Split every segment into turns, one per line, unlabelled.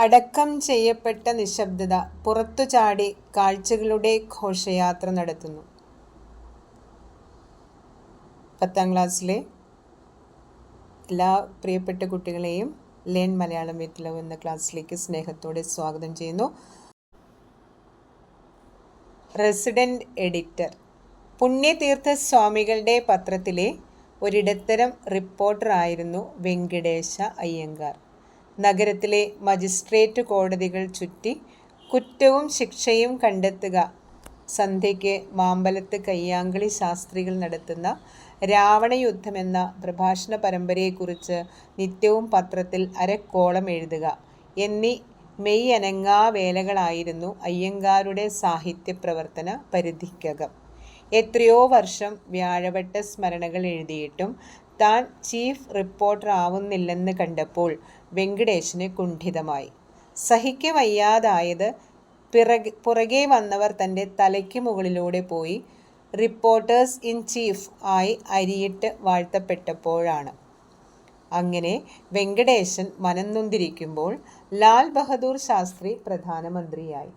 അടക്കം ചെയ്യപ്പെട്ട നിശബ്ദത പുറത്തു ചാടി കാഴ്ചകളുടെ ഘോഷയാത്ര നടത്തുന്നു. 10ാം ക്ലാസ്സിലെ എല്ലാ പ്രിയപ്പെട്ട കുട്ടികളെയും ലേൺ മലയാളം വിത്ത് ലവ് എന്ന ക്ലാസ്സിലേക്ക് സ്നേഹത്തോടെ സ്വാഗതം ചെയ്യുന്നു. റെസിഡൻറ്റ് എഡിറ്റർ പുണ്യതീർത്ഥ സ്വാമികളുടെ പത്രത്തിലെ ഒരിടത്തരം റിപ്പോർട്ടറായിരുന്നു വെങ്കിടേശ അയ്യങ്കാർ. നഗരത്തിലെ മജിസ്ട്രേറ്റ് കോടതികൾ ചുറ്റി കുറ്റവും ശിക്ഷയും കണ്ടെത്തുക, സന്ധ്യയ്ക്ക് മാമ്പലത്ത് കയ്യാങ്കളി ശാസ്ത്രികൾ നടത്തുന്ന രാവണയുദ്ധം എന്ന പ്രഭാഷണ പരമ്പരയെക്കുറിച്ച് നിത്യവും പത്രത്തിൽ അരക്കോളം എഴുതുക എന്നീ മെയ്യനങ്ങാ വേലകളായിരുന്നു അയ്യങ്കാരുടെ സാഹിത്യപ്രവർത്തന പരിധിക്കകം. എത്രയോ വർഷം വ്യാഴവട്ട സ്മരണകൾ എഴുതിയിട്ടും താൻ ചീഫ് റിപ്പോർട്ടർ ആവുന്നില്ലെന്ന് കണ്ടപ്പോൾ വെങ്കിടേശന് കുണ്ഠിതമായി. സഹിക്കവയ്യാതായത് പുറകെ വന്നവർ തൻ്റെ തലയ്ക്ക് മുകളിലൂടെ പോയി റിപ്പോർട്ടേഴ്സ് ഇൻ ചീഫ് ആയി അരിയിട്ട് വാഴ്ത്തപ്പെട്ടപ്പോഴാണ്. അങ്ങനെ വെങ്കടേശൻ മനംനൊന്തിരിക്കുമ്പോൾ ലാൽ ബഹദൂർ ശാസ്ത്രി പ്രധാനമന്ത്രിയായി.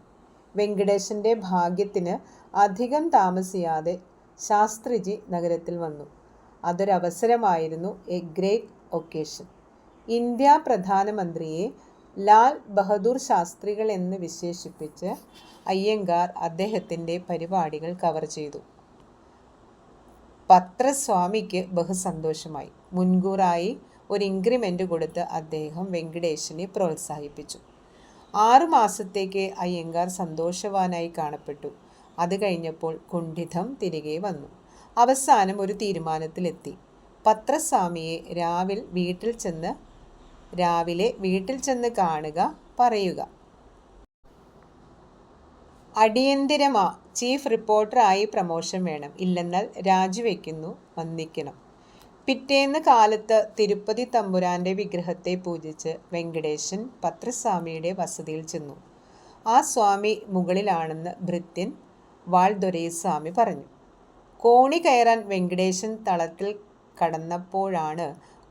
വെങ്കടേശൻ്റെ ഭാഗ്യത്തിന് അധികം താമസിയാതെ ശാസ്ത്രിജി നഗരത്തിൽ വന്നു. അതൊരവസരമായിരുന്നു, എ ഗ്രേറ്റ് ഒക്കേഷൻ. ഇന്ത്യ പ്രധാനമന്ത്രിയെ ലാൽ ബഹദൂർ ശാസ്ത്രികൾ എന്ന് വിശേഷിപ്പിച്ച് അയ്യങ്കാർ അദ്ദേഹത്തിൻ്റെ പരിപാടികൾ കവർ ചെയ്തു. പത്രസ്വാമിക്ക് ബഹുസന്തോഷമായി. മുൻകൂറായി ഒരു ഇൻക്രിമെൻ്റ് കൊടുത്ത് അദ്ദേഹം വെങ്കടേശനെ പ്രോത്സാഹിപ്പിച്ചു. 6 മാസത്തേക്ക് അയ്യങ്കാർ സന്തോഷവാനായി കാണപ്പെട്ടു. അത് കഴിഞ്ഞപ്പോൾ കുണ്ഠിതം തിരികെ വന്നു. അവസാനം ഒരു തീരുമാനത്തിലെത്തി. പത്രസ്വാമിയെ രാവിലെ വീട്ടിൽ ചെന്ന് കാണുക, പറയുക, അടിയന്തിരമാ ചീഫ് റിപ്പോർട്ടറായി പ്രമോഷൻ വേണം, ഇല്ലെന്നാൽ രാജിവെക്കുന്നു, വന്നിക്കണം. പിറ്റേന്ന് കാലത്ത് തിരുപ്പതി തമ്പുരാൻ്റെ വിഗ്രഹത്തെ പൂജിച്ച് വെങ്കടേശൻ പത്രസ്വാമിയുടെ വസതിയിൽ ചെന്നു. ആ സ്വാമി മുകളിലാണെന്ന് ഭൃത്യൻ വാൾദൊരൈസ്വാമി പറഞ്ഞു. കോണി കയറാൻ വെങ്കടേശൻ തളത്തിൽ കടന്നപ്പോഴാണ്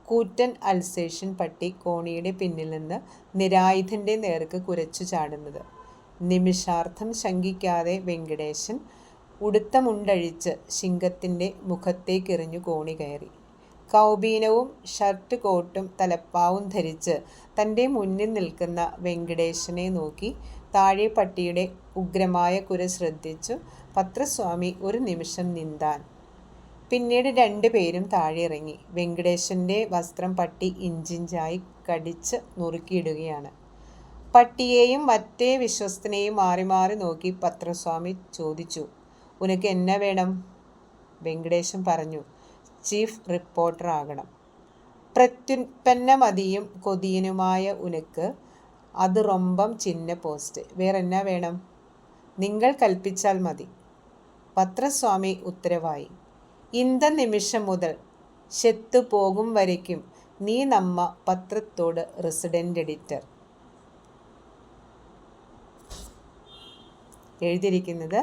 കൂറ്റൻ അൽസേഷ്യൻ പട്ടി കോണിയുടെ പിന്നിൽ നിന്ന് നിരായുധൻ്റെ നേർക്ക് കുരച്ചു ചാടുന്നത്. നിമിഷാർത്ഥം ശങ്കിക്കാതെ വെങ്കടേശൻ ഉടുത്ത മുണ്ടഴിച്ച് സിംഹത്തിൻ്റെ മുഖത്തേക്കെറിഞ്ഞു കോണി കയറി. കൗബീനവും ഷർട്ട് കോട്ടും തലപ്പാവും ധരിച്ച് തൻ്റെ മുന്നിൽ നിൽക്കുന്ന വെങ്കടേശനെ നോക്കി താഴെ പട്ടിയുടെ ഉഗ്രമായ കുര ശ്രദ്ധിച്ചു പത്രസ്വാമി ഒരു നിമിഷം നിന്താൻ. പിന്നീട് 2 പേരും താഴെ ഇറങ്ങി. വെങ്കടേശൻ്റെ വസ്ത്രം പട്ടി ഇഞ്ചിഞ്ചായി കടിച്ച് നുറുക്കിയിടുകയാണ്. പട്ടിയെയും മറ്റേ വിശ്വസ്തനെയും മാറി മാറി നോക്കി പത്രസ്വാമി ചോദിച്ചു, ഉനക്ക് എന്നെ വേണം? വെങ്കടേശൻ പറഞ്ഞു, ചീഫ് റിപ്പോർട്ടർ ആകണം. പ്രത്യുൽപ്പന്നമതിയും കൊതിയനുമായ ഉനക്ക് അത് റൊമ്പം ചിന്ന പോസ്റ്റ്. വേറെന്നാ വേണം? നിങ്ങൾ കൽപ്പിച്ചാൽ മതി. പത്രസ്വാമി ഉത്തരവായി. இந்த நிமிஷம் முதல் செத்து പോകും വരയ്ക്കും നീ നമ്മ പത്രത്തോട് റെസിഡൻറ്റ് എഡിറ്റർ. എഴുതിയിരിക്കുന്നത്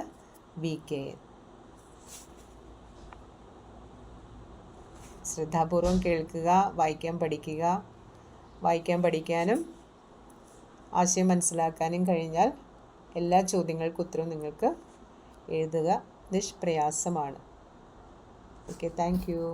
VKN. ശ്രദ്ധാപൂർവം കേൾക്കുക, വായിക്കാൻ പഠിക്കുക. വായിക്കാൻ പഠിക്കാനും ആശയം മനസ്സിലാക്കാനും കഴിഞ്ഞാൽ എല്ലാ ചോദ്യങ്ങൾക്കും ഉത്തരവും നിങ്ങൾക്ക് എഴുതുക നിഷ്പ്രയാസമാണ്. Okay, thank you.